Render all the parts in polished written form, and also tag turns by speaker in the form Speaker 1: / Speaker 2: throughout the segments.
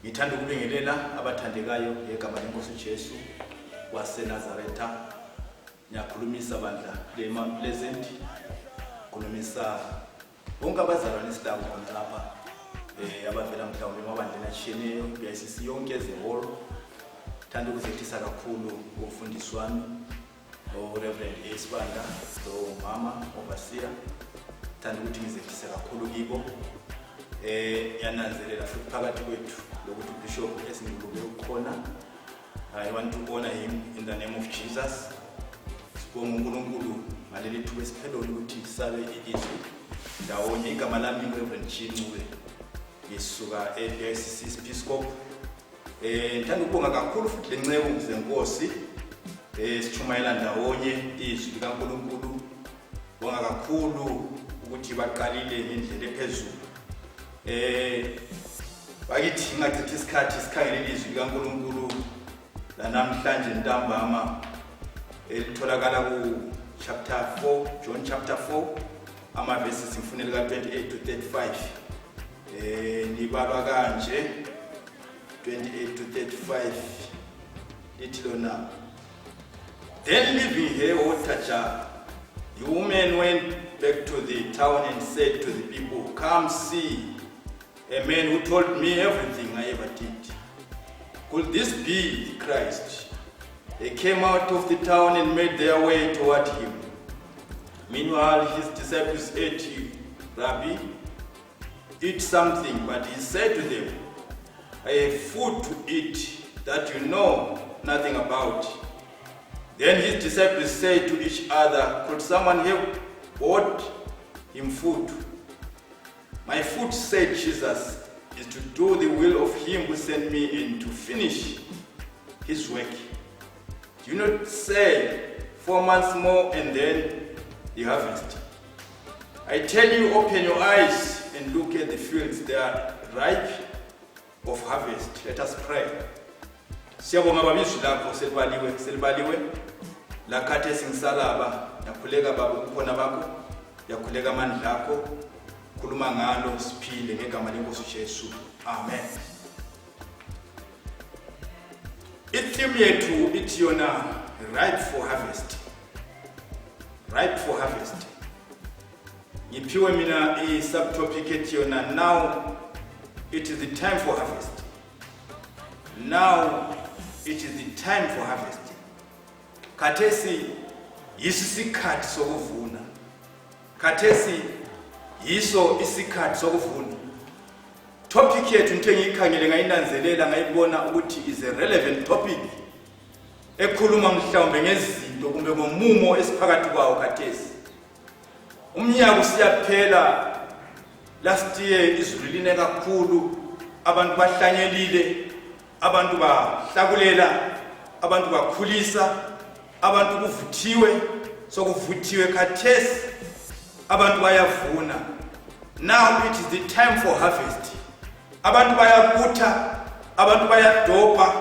Speaker 1: Ngithanda ukubingelela abathandekayo ngegama lenkosi uJesu waseNazaretha. Ngiyakhulumisa bandla leMount Pleasant. Khulumisa bonke abazalwane isihlalo khona lapha. Abavela mhlawumbe emabandleni atshiyeneyo, BICC yonke ezeholo. Thanda ukuzethisa kakhulu umfundisi wami Reverend Esibanda lo mama overseer. Thanda ukuthi ngizethise kakhulu kibo. Yananzelela futhi phakathi kwethu lokuthi uBishop esingilube ukukhona. I want to honor him in the name of Jesus. Sibonga uNkulunkulu ngaleli thuba esiphelo ukuthi sabe ilizwi ndawonye. Igama lami Reverend Chincube ngisuka eBICC Episcopal. Ngithanda ukubonga kakhulu futhi lencebo zenkosi sithumayela ndawonye izwi likaNkulunkulu. Bonga kakhulu ukuthi baqalile ngendlela ephezulu. Bakithi ngachithi isikhathi sikhangele izwi likaNkulunkulu la namhlanje ntambama elitholakala ku chapter 4, John chapter 4, ama verses simfunela ka 28 to 35. Nibalwa kanje 28 to 35 lithi lona, then leaving her water jar, the woman went back to the town and said to the people, "Come see a man who told me everything I ever did. Could this be the Christ?" They came out of the town and made their way toward him. Meanwhile, his disciples ate him. "Rabbi, eat something." But he said to them, "I have food to eat that you know nothing about." Then his disciples said to each other, "Could someone have bought him food?" "My food," said Jesus, "is to do the will of him who sent me and to finish his work. Do you not say 4 months more and then the harvest? I tell you, open your eyes and look at the fields, they are ripe of harvest." Let us pray. Siyabonga babizwi lakho selibaliwe lakhathi esingisalaba. Yakhuleka baba ukukhona bakho, yakhuleka amandla akho. Khuluma ngalo siphile ngegama lenkosi uJesu. Amen. Itheme yethu ithi yona ripe for harvest. Ripe for harvest. Ngiphiwe mina i-subtopic ethi yona now it is the time for harvest. Now it is the time for harvest. Khathesi yisikhathi sokuvuna. Khathesi yiso isikhathi sokuvuna. Topic yethu into engiyikhangele ngayinanzelela ngayibona ukuthi is a relevant topic. Ekhuluma mhlawumbe ngezinto kumbe ngomumo esiphakathi kwawo khathesi. Umnyaka usiyaphela. Last year izulu line kakhulu, abantu bahlanyelile, abantu bahlakulela, abantu bakhulisa, abantu kuvuthiwe, sokuvuthiwe khathesi abantu bayavuna. Now it is the time for harvest. Abantu bayabutha, abantu bayadobha,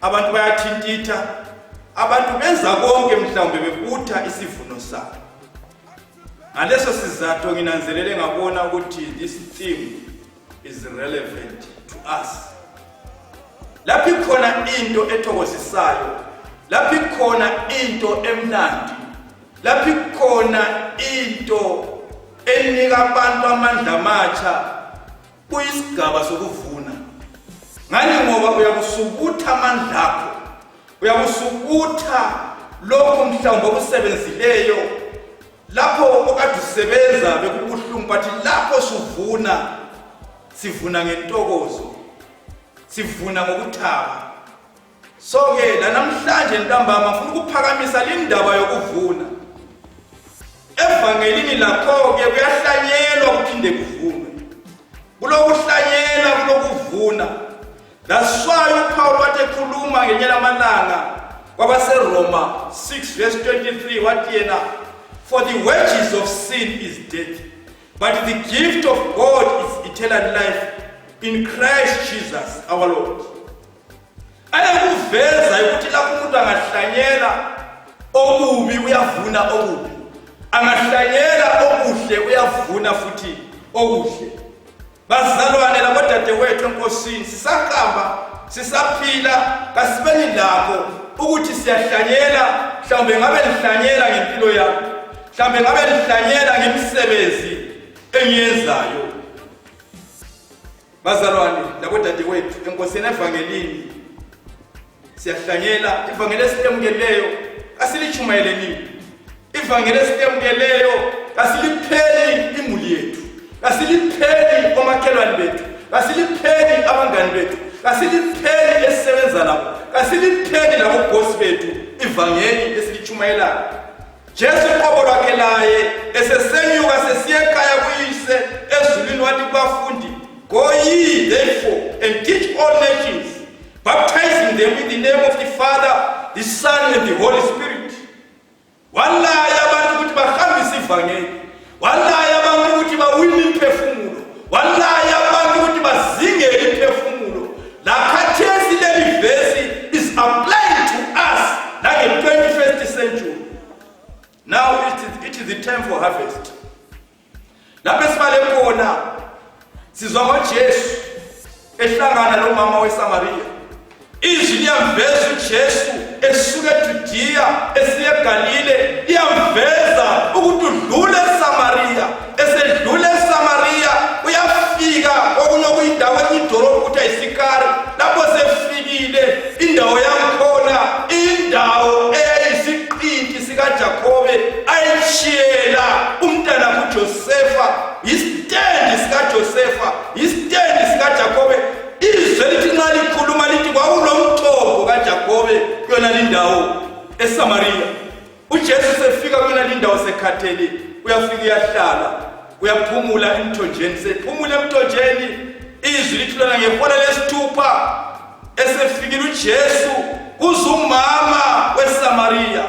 Speaker 1: abantu bayathintitha, abantu benza konke mhlawumbe bebutha isivuno sabo. Ngaleso sizathu nginanzelele ngabona ukuthi this theme is relevant to us. Lapho ikhona into ethokozisayo, lapho ikhona into emnandi, lapho ikhona into enika abantu amandla amatsha, kuyisigaba sokuvuna. Ngani ngoba uyabusubutha amandla akho, uyabusubutha lokho mhlawumbe okusebenzileyo. Lapho okade usebenza bekubuhlungu, but lapho suvuna, sivuna ngentokozo, sivuna ngokuthaba. So ke la namhlanje ntambama ngifuna ukuphakamisa indaba yokuvuna. Evangelini lakho ke kuyahlanyelwa kuphinde kuvunwe. Kulokuhlanyela kulokuvuna. That's why uPaul wathi ekhuluma ngenyela amalanga kwabaseRoma 6 verse 23 wathi yena, "For the wages of sin is death, but the gift of God is eternal life in Christ Jesus our Lord." Ayakuveza ukuthi lapho umuntu angahlanyela okubi uyavuna okubi, angahlanyela okuhle uyavuna futhi okuhle. bazalwane labodadewethu enkosini, sisahamba sisaphila kasibeni lakho ukuthi siyahlanyela. Mhlawumbe ngabe lihlanyela ngempilo yakho, mhlawumbe ngabe lihlanyela ngemisebenzi engiyenzayo. Bazalwane labodadewethu enkosini, evangelini siyahlanyela. Ivangeli esilemukeleyo asilichumayeleni, ivangeli esilemukeleyo asilipheli imuli yethu, asilipheli omakhelwane bethu, asilipheli abangani bethu, asilipheli esisebenza nabo, asilipheli labogosi bethu. Ivangeli esilichumayelayo, Jesu uqobo lwakhe laye esesenyuka sesiye ekhaya kuyise ezulwini wathi kubafundi, go ye therefore and teach all nations, baptizing them in the name of the Father, the Son and the Holy Spirit. Walaya abantu ukuthi bahambise ivangeli, walaya abantu ukuthi bawine imphefumulo, walaya abantu ukuthi bazinge imphefumulo. La khathesi leli verse is applied to us like in 21st century. Now it is the time for harvest. Lapho sibale khona sizwa ngoJesu ehlangana nomama weSamaria. Izwi liyamveza uJesu esuka eJudiya esiya eGalile, liyamveza ukuthi udlule eSamaria. Esedlule eSamaria uyafika okunye kuyindawo idolobha ukuthi ayiSikari. Lapho sefikile indawo yakhona, indawo eyisiqinti sikaJakobe ayishiyela umntana kuJosefa, istendi sikaJosefa, istendi sikaJakobe. Izwe lithi nxa likhuluma lithi kwawulomthombo kaJakobe kuyona lindawo eSamaria. uJesu sefika kuyona lindawo sekhathele, uyafika uyahlala, uyaphumula emthonjeni. Sephumula emthonjeni, izwi lithi lona ngehola lesithupha esefikile uJesu kuzumama weSamaria.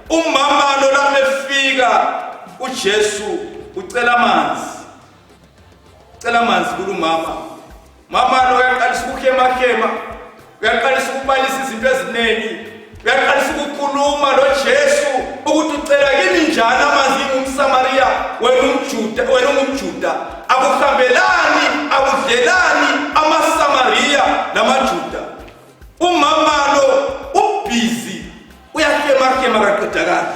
Speaker 1: Umama lo lapho efika uJesu ucela amanzi, ucela amanzi kulumama. Mama lo uyaqalisa ukukhema, uyaqalisa ukubalisa izinto eziningi, uyaqalisa ukukhuluma lo Jesu ukuthi ucela kini njani amanzi ngumSamaria, wena ungumJuda. Akuhambelani, akudlelani amaSamaria namaJuda. Umama lo ubhizi uyakhema kaqedakala.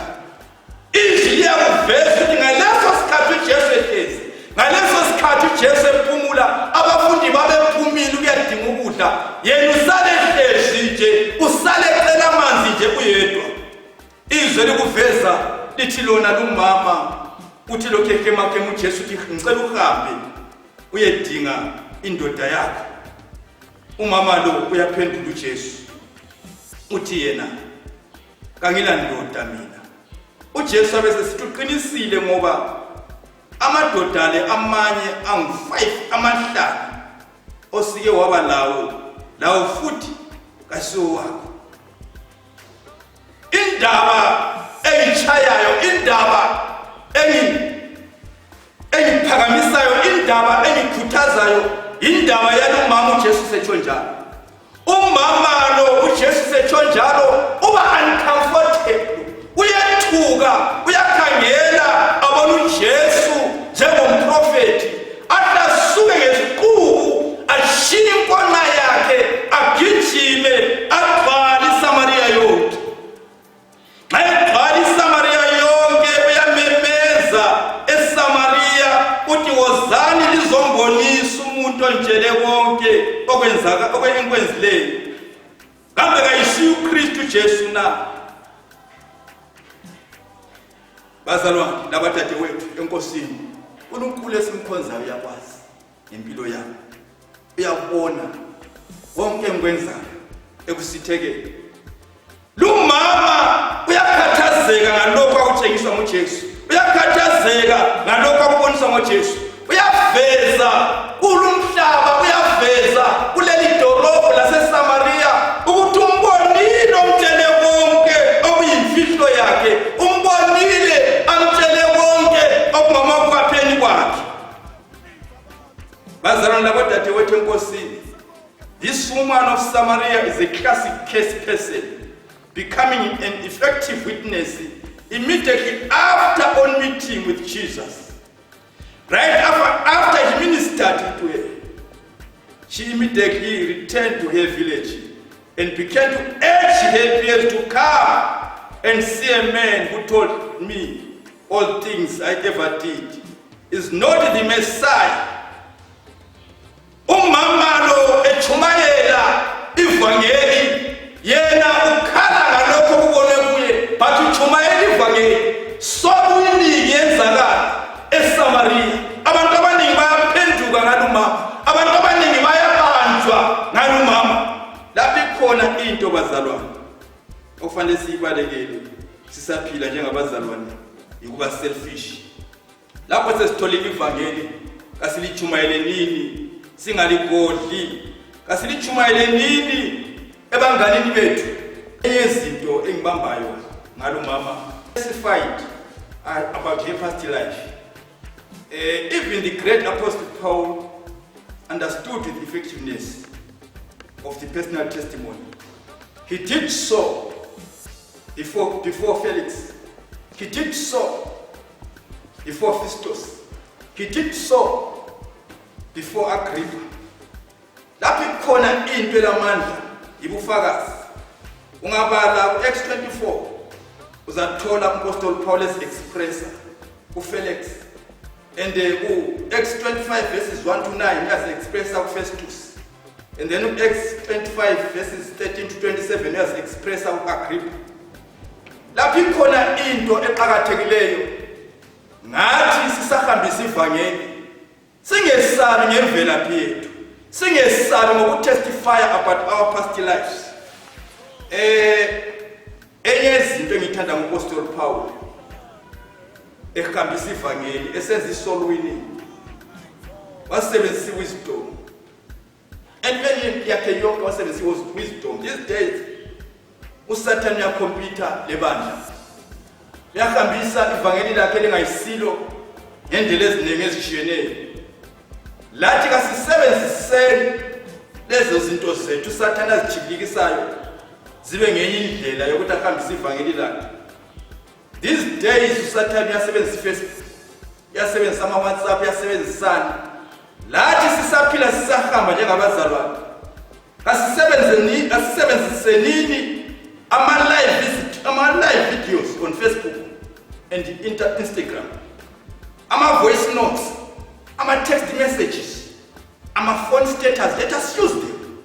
Speaker 1: Izwi liyakuveza ukuthi ngaleso sikhathi uJesu ehlezi, ngaleso sikhathi uJesu ephumula, abafundi babephumile ukuyadinga ukudla, yena usale ehlezi nje, usale ecela amanzi nje uyedwa. Izwi likuveza lithi lona lumama uthi lokho ekhema uJesu uthi ngicela uhambe uyedinga indoda yakho. Umama lo uyaphendula uJesu uthi yena kangila ndoda mina. uJesu abese situqinisile ngoba amadoda le amanye angu5 amahlanu osike waba lawo futhi kasiwo wakho. Indaba engichayayo, indaba engiphakamisayo, indaba engikhuthazayo, indaba yalomama uJesu setsho njalo. Umama lo uJesu setsho njalo uba uncomfortable, uyathuka, uyakhangela abona uJesu njengomprofeti, atasuke ngeziqubu ashiye inkona yakhe agijime agcwala iSamaria yonke. Xa egcwala iSamaria yonke uyamemeza eSamaria uthi wozani lizombonisa umuntu onjele konke okwenzileyo. Kambe kayishiya uKristu Jesu na? Bazalwane labadadewethu enkosini, uNkulunkulu esimkhonzayo uyakwazi impilo yami, uyabona konke engikwenzayo ekusithekeni. Lumama uyakhathazeka ngalokho akuthengiswa ngoJesu, uyakhathazeka ngalokho akuboniswa ngoJesu, uyaveza kulumhlaba, uyaveza kuleli dolobho laseSamaria ukuthi umbonile omtshele konke okuyimfihlo yakhe, umbonile amtshele konke okungamakhwapheni kwakhe. Bazalwane labodadewethu enkosini, this woman of Samaria is a classic case person, becoming an effective witness immediately after on meeting with Jesus. Right after he ministered to her, She immediately returned to her village and began to urge her peers to come and see a man who told me all things I ever did. Is not the Messiah. Umama lo echumayela ivangeli yena ukhala ngalokho kubone kuye but uchumayela ivangeli sokuningi yenzakala eSamaria. Abantu abaningi bayaphenduka ngalumama, abantu abaningi bayabanjwa ngalumama. Lapho ikhona into bazalwane okufanele siyibalekele sisaphila njengabazalwane ukuba selfish. Lapho sesithola ivangeli kasilichumayele nini singaligodli, kasilichumayele nini ebanganini bethu. Eyezinto engibambayo ngalumama testified about her past life. Even the great Apostle Paul understood the effectiveness of the personal testimony. He did so before Felix. He did so before Festus. He did so before Agrippa. Lapho ikhona into elamandla ibufakazi. Ungabala Acts 24 uzathola uApostle Paul expressa uFelix, and Acts 25 verses 1 to 9 as expressa uFestus, and then Acts 25 verses 13 to 27 as expressa uAgrippa. Lapho ikhona into eqhakathekileyo ngathi sisahambisa ivangeli singesabi ngemvelaphi yethu, singesabi ngokutestify about our past lives. Enye izinto engithanda ngoApostle Paul ehambisa ivangeli esenza isoul winning wasebenzisa wisdom, and enye yakhe yonke wasebenzisa wisdom. These days uSatan uyakhompyutha lebandla, uyahambisa ivangeli lakhe lingayisilo ngendlela eziningi ezishiyeneyo. Lathi kasisebenziseni lezo zinto zethu uSatan azijibilikisayo zibe ngenye indlela yokuthi ahambise ivangeli lakhe. These days uSatan uyasebenzisa Facebook, uyasebenzisa ama-WhatsApp, uyasebenzisana. Lathi sisaphila sisahamba njengabazalwane asisebenzisenini ama-live videos on Facebook and Instagram, ama-voice notes, ama-text messages, ama-phone status, let us use them.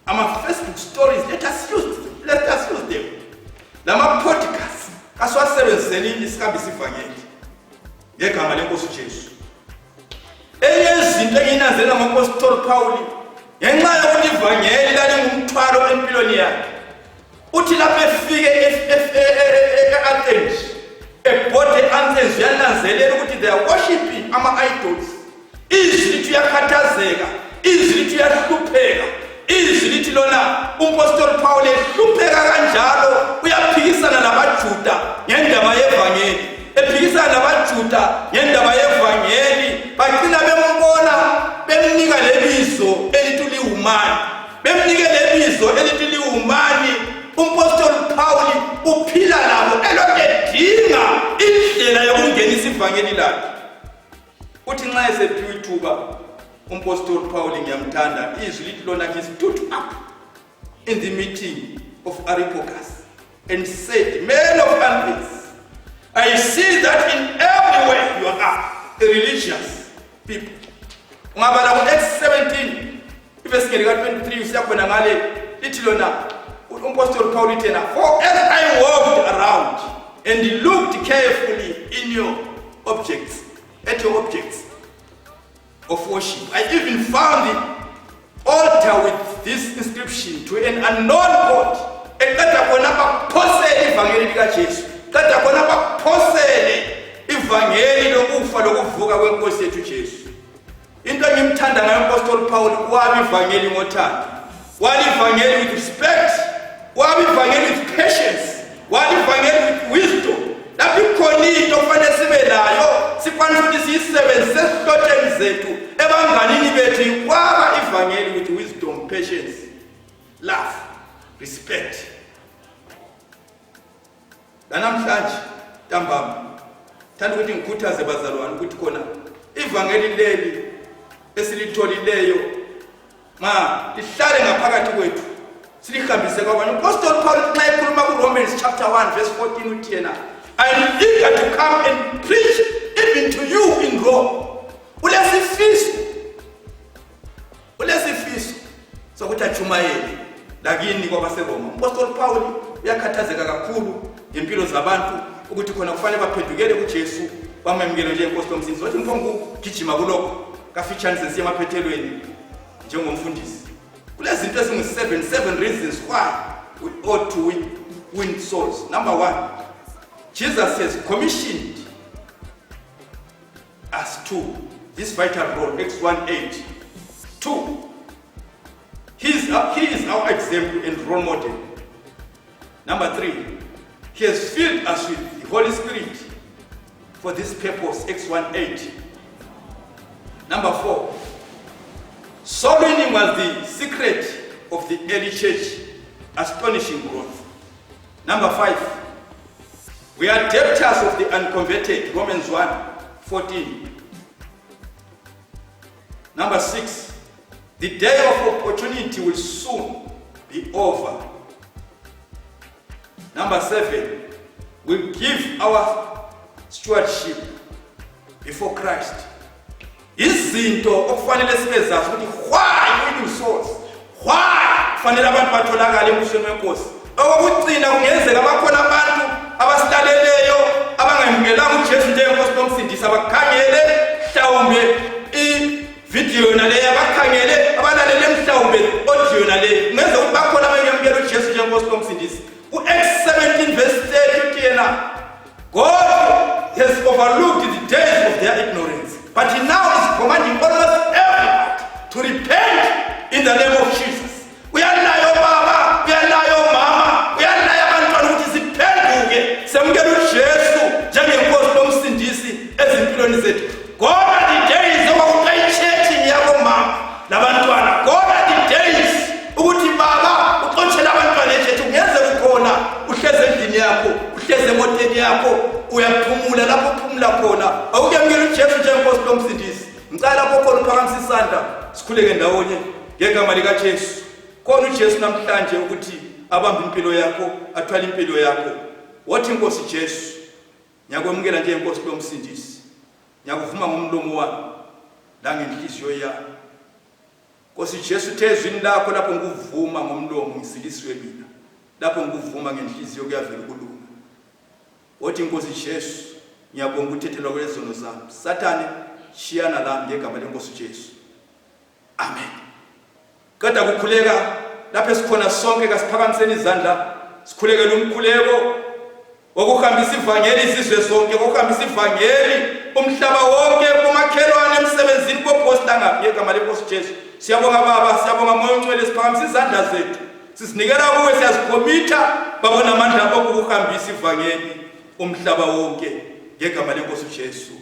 Speaker 1: Ama-Facebook stories, let us use them. Lama-podcasts kasiwasebenzisenini sikambisa ivangeli ngegama lenkosi uJesu. Enye izinto engiyinanzelela ngoApostle Paul ngenxa yokuthi ivangeli lalingumthwalo empilweni yakhe, uthi lapho efike e-Athens, ebhode e-Athens uyananzelela ukuthi they are worshiping ama-idols. Izwi lithi uyakhathazeka, izwi lithi uyahlupheka, izwi lithi lona uApostle Paul ehlupheka kanjalo uyaphikisana nabaJuda ngendaba yevangeli, ephikisana nabaJuda ngendaba yevangeli. Bagcina bembona bemnika lebizo elithi liwumani, bemnike lebizo elithi liwumani. uApostle Paul uphila labo elokudinga indlela yokungenisa ivangeli lakhe. Uthi nxa esephiwe ithuba uApostle Paul ngiyamthanda, izwi lithi lona he stood up in the meeting of Areopagus and said, "Men of Athens, I see that in every way you are a religious people." Ungabala ku Acts 17 verse 23 usiyakhona ngale lithi lona uApostle Paul ithena, "For as I walked around and looked carefully in your objects, at your objects of worship, I even found the altar with this inscription, to an unknown God." Ekada kona baphosele ivangeli likaJesu, kada kona baphosele ivangeli lokufa lokuvuka kwenkosi yethu Jesu. Into engimthanda ngayo uApostle Paul, wabi ivangeli ngothando, wabi ivangeli with respect, wabi ivangeli with patience, wabi ivangeli with wisdom. Lapho ikhona into okufanele sibe nayo, sikwanisa ukuthi siyisebenzise esihlotsheni zethu ebanganini bethu, kwaba ivangeli with wisdom, patience, love, respect. Lanamhlanje ntambama thanda ukuthi ngikhuthaze bazalwane ukuthi khona ivangeli leli esilitholileyo ma lihlale ngaphakathi kwethu silihambise kwabanye. Apostle Paul xa ekhuluma kuRomans chapter 1 verse 14 uthi yena, I'm eager to come and preach even to you in Rome. Ulesifiso sokuthi achumayele lakini kwabaseRoma. Apostle Paul uyakhathazeka kakhulu ngempilo zabantu ukuthi khona kufanele baphendukele kuJesu bamemukele njengenkosi lomsindisi. Wathi ngifuna ukugijima kulokho kafitshane sesiya emaphethelweni njengomfundisi. Kulezinto ezingu7 reasons why we ought to win souls. Number 1, Jesus has commissioned us to this vital role, Acts 1:8. 2, he is our example and role model. Number 3, he has filled us with the Holy Spirit for this purpose, Acts 1:8. Number 4, soul winning was the secret of the early church, astonishing growth. Number 5, we are debtors of the unconverted, Romans 1:14. Number 6, the day of opportunity will soon be over. Number 7, we give our stewardship before Christ. Izinto okufanele sibezazi ukuthi why winning souls, why kufanele abantu batholakale emusweni wenkosi. Okugcina kungenzeka bakhona abantu abasilaleleyo abangayimukelanga uJesu njengenkosi lomsindisi, abakhangele mhlawumbe i-video naleyo, abakhangele abalalele mhlawumbe audio naleyo. Kungenzeka ukuthi bakhona abangayemukela uJesu njengenkosi lomsindisi. Acts 17 verse 30 uthi yena, God has overlooked the days of their ignorance, but he now is commanding almost everyone to repent in the name of Jesus. Uyalayo baba, uyalayo mama, uyalayo abantwana ukuthi siphenduke semukele uJesu njengenkosi lomsindisi ezimpilweni zethu. Ngoba the days okuthi i-church yabo mama labantwana, ngoba the days ukuthi baba uxotshela abantwana e-church, kungenzeka khona uhleze endlini yakho, uhleze emotweni yakho, uyaphumula lapho uphumula khona, awukuyamukela uJesu njengenkosi lomsindisi. Ngicela lapho khona uphakamise isandla sikhuleke ndawonye ngegama likaJesu. Khona uJesu namhlanje ukuthi abambe impilo yakho, athwale impilo yakho. Wathi inkosi Jesu, ngiyakwemukela njengenkosi lomsindisi, ngiyakuvuma ngomlomo wami langenhliziyo yami. Nkosi Jesu, thezwini lakho lapho ngikuvuma ngomlomo ngisilisiwe mina, lapho ngikuvuma ngenhliziyo kuyavela ukulunga. Wathi inkosi Jesu, ngiyabonga ukuthethelwa kwezono zami. Sathane shiyana lami ngegama lenkosi Jesu. Amen. Kada kukhuleka lapho esikhona sonke kasiphakamiseni izandla sikhulekele umkhuleko wokuhambisa ivangeli izizwe zonke, wokuhambisa ivangeli umhlaba wonke, kumakhelwane emsebenzini kophosta ngaphi ngegama lenkosi Jesu. Siyabonga baba, siyabonga moya ongcwele, siphakamisa izandla zethu sisinikela kuwe, siyazikomitha babona amandla okuhambisa ivangeli umhlaba wonke ngegama lenkosi Jesu.